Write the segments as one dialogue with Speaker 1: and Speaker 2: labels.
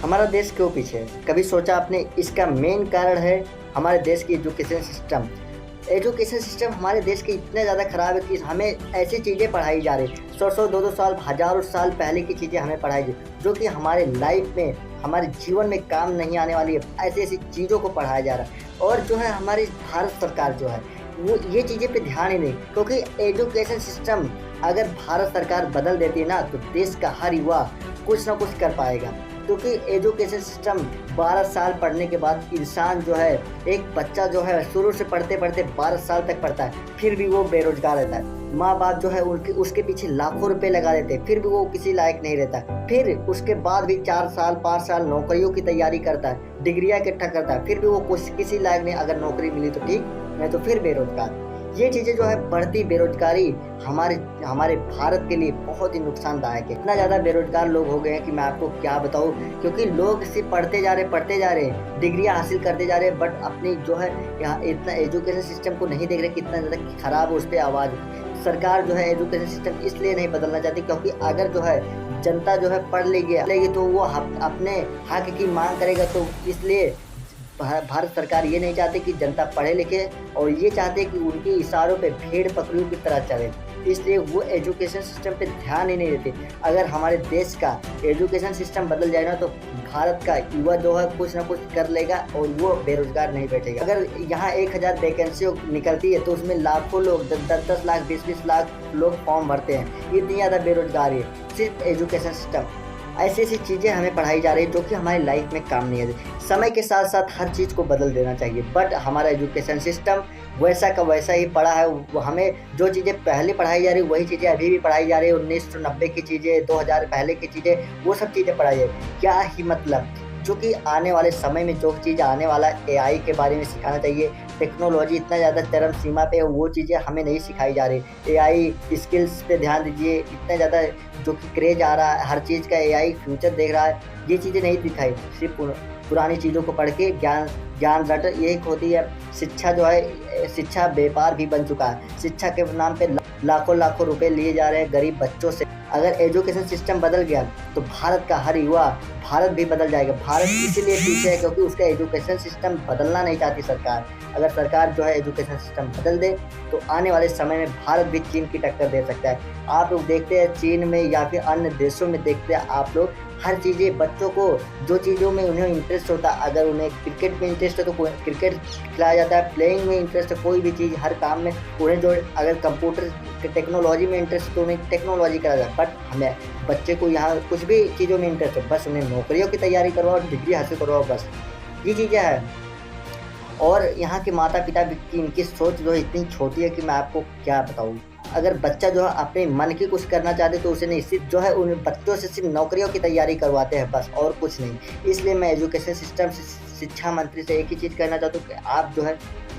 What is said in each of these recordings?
Speaker 1: हमारा देश क्यों पीछे है? कभी सोचा आपने? इसका मेन कारण है हमारे देश की एजुकेशन सिस्टम। एजुकेशन सिस्टम हमारे देश के इतने ज़्यादा ख़राब है कि हमें ऐसी चीज़ें पढ़ाई जा रही, 100-100, 2-2 साल, हज़ारों साल पहले की चीज़ें हमें पढ़ाई जा, जो कि हमारे लाइफ में, हमारे जीवन में काम नहीं आने वाली है। ऐसी-ऐसी चीज़ों को पढ़ाया जा रहा है और जो है हमारी भारत सरकार जो है वो ये चीज़ें पे ध्यान ही नहीं, क्योंकि एजुकेशन सिस्टम अगर भारत सरकार बदल देती है ना, तो देश का हर युवा कुछ ना कुछ कर पाएगा। क्योंकि एजुकेशन सिस्टम 12 साल पढ़ने के बाद इंसान जो है, एक बच्चा जो है शुरू से पढ़ते पढ़ते 12 साल तक पढ़ता है, फिर भी वो बेरोजगार रहता है। माँ बाप जो है उसके पीछे लाखों रुपए लगा देते हैं, फिर भी वो किसी लायक नहीं रहता। फिर उसके बाद भी 4 साल 5 साल नौकरियों की तैयारी करता है, डिग्रियाँ इकट्ठा करता है, फिर भी वो किसी लायक नहीं। अगर नौकरी मिली तो ठीक, नहीं तो फिर बेरोजगार। ये चीज़ें जो है, बढ़ती बेरोजगारी हमारे भारत के लिए बहुत ही नुकसानदायक है। इतना ज़्यादा बेरोजगार लोग हो गए हैं कि मैं आपको क्या बताऊँ, क्योंकि लोग सिर्फ पढ़ते जा रहे हैं, डिग्रियाँ हासिल करते जा रहे हैं, बट अपनी जो है यहाँ इतना एजुकेशन सिस्टम को नहीं देख रहे कितना ज़्यादा ख़राब है। उस पर आवाज़, सरकार जो है एजुकेशन सिस्टम इसलिए नहीं बदलना चाहती क्योंकि अगर जो है जनता जो है पढ़ लेगी तो वो अपने हक की मांग करेगा। तो इसलिए भारत सरकार ये नहीं चाहती कि जनता पढ़े लिखे, और ये चाहते कि उनके इशारों पे भेड़ बकरियों की तरह चले, इसलिए वो एजुकेशन सिस्टम पे ध्यान ही नहीं देते। अगर हमारे देश का एजुकेशन सिस्टम बदल जाए ना, तो भारत का युवा जो है कुछ ना कुछ कर लेगा और वो बेरोजगार नहीं बैठेगा। अगर यहाँ 1000 वैकेंसी निकलती है तो उसमें लाखों लोग, 10-10 लाख, 20-20 लाख लोग फॉर्म भरते हैं। इतनी ज़्यादा बेरोजगारी है। सिर्फ एजुकेशन सिस्टम, ऐसी ऐसी चीज़ें हमें पढ़ाई जा रही है जो कि हमारी लाइफ में काम नहीं है। समय के साथ साथ हर चीज़ को बदल देना चाहिए, बट हमारा एजुकेशन सिस्टम वैसा का वैसा ही पड़ा है। हमें जो चीज़ें पहले पढ़ाई जा रही है वही चीज़ें अभी भी पढ़ाई जा रही है। 1990 की चीज़ें, 2000 पहले की चीज़ें, वो सब चीज़ें पढ़ाई जा रही है। क्या ही मतलब, जो कि आने वाले समय में जो चीज़ आने वाला एआई के बारे में सिखाना चाहिए। टेक्नोलॉजी इतना ज़्यादा चरम सीमा पे है, वो चीज़ें हमें नहीं सिखाई जा रही। एआई स्किल्स पे ध्यान दीजिए, इतना ज़्यादा जो कि क्रेज आ रहा है हर चीज़ का, एआई फ्यूचर देख रहा है, ये चीज़ें नहीं दिखाई। सिर्फ पुरानी चीज़ों को पढ़ के ज्ञान रट, यही होती है शिक्षा। जो है शिक्षा व्यापार भी बन चुका है। शिक्षा के नाम पे लाखों रुपए लिए जा रहे हैं गरीब बच्चों से। अगर एजुकेशन सिस्टम बदल गया तो भारत का हर युवा, भारत भी बदल जाएगा। भारत इसीलिए पीछे है क्योंकि उसका एजुकेशन सिस्टम बदलना नहीं चाहती सरकार। अगर सरकार जो है एजुकेशन सिस्टम बदल दे तो आने वाले समय में भारत भी चीन की टक्कर दे सकता है। आप लोग देखते हैं चीन में या फिर अन्य देशों में देखते हैं आप लोग, हर चीज़ें बच्चों को जो चीज़ों में उन्हें इंटरेस्ट होता है, अगर उन्हें क्रिकेट में इंटरेस्ट है तो क्रिकेट खिलाया जाता है, प्लेइंग में इंटरेस्ट है, कोई भी चीज़ हर काम में उन्हें जो, अगर कंप्यूटर टेक्नोलॉजी में इंटरेस्ट है तो उन्हें टेक्नोलॉजी कराया जाता है। बट हमें बच्चे को यहाँ कुछ भी चीज़ों में इंटरेस्ट है, बस उन्हें नौकरियों की तैयारी करवाओ, डिग्री हासिल करवाओ, बस ये चीज़ें हैं। और यहाँ के माता पिता की इनकी सोच जो है इतनी छोटी है कि मैं आपको क्या बताऊँ। अगर बच्चा जो है अपने मन की कुछ करना चाहते तो उसे नहीं, सिर्फ जो है उन बच्चों से सिर्फ नौकरियों की तैयारी करवाते हैं, बस और कुछ नहीं। इसलिए मैं एजुकेशन सिस्टम से, शिक्षा मंत्री से एक ही चीज़ कहना चाहता हूँ कि आप जो है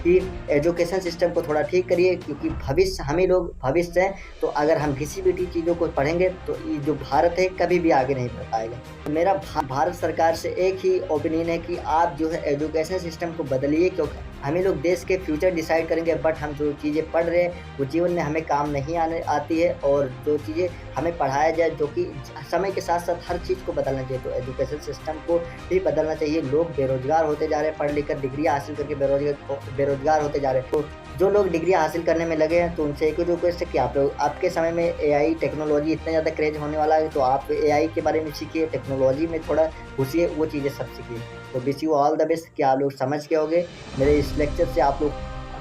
Speaker 1: कि एजुकेशन सिस्टम को थोड़ा ठीक करिए, क्योंकि भविष्य, हम ही लोग भविष्य हैं। तो अगर हम किसी भी चीज़ों को पढ़ेंगे तो ये जो भारत है कभी भी आगे नहीं बढ़ पाएगा। तो मेरा भारत सरकार से एक ही ओपिनियन है कि आप जो है एजुकेशन सिस्टम को बदलिए, क्योंकि हम ही लोग देश के फ्यूचर डिसाइड करेंगे। बट हम जो चीज़ें पढ़ रहे हैं वो जीवन में हमें काम नहीं आती है, और जो चीज़ें हमें पढ़ाया जाए, जो कि समय के साथ साथ हर चीज़ को बदलना चाहिए। तो एजुकेशन सिस्टम को भी बदलना चाहिए। लोग बेरोजगार होते जा रहे हैं, पढ़ लिख कर डिग्रियाँ हासिल करके बेरोजगार होते जा रहे हैं। तो जो लोग डिग्री हासिल करने में लगे हैं तो उनसे एक रिक्वेस्ट है कि आप लोग, आपके समय में एआई टेक्नोलॉजी इतना ज़्यादा क्रेज होने वाला है, तो आप एआई के बारे में सीखिए, टेक्नोलॉजी में थोड़ा घुसिए, वो चीज़ें सब सीखिए। तो wish you all the best कि आप लोग समझ के होंगे मेरे इस लेक्चर से। आप लोग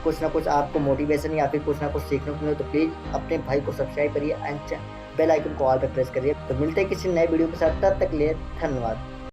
Speaker 1: कुछ ना कुछ आपको मोटिवेशन या फिर कुछ ना कुछ सीखने को मिले तो प्लीज़ अपने भाई को सब्सक्राइब करिए एंड बेल आइकन को ऑल पे प्रेस करिए। तो मिलते हैं किसी नए वीडियो के साथ, तब तक लिए धन्यवाद।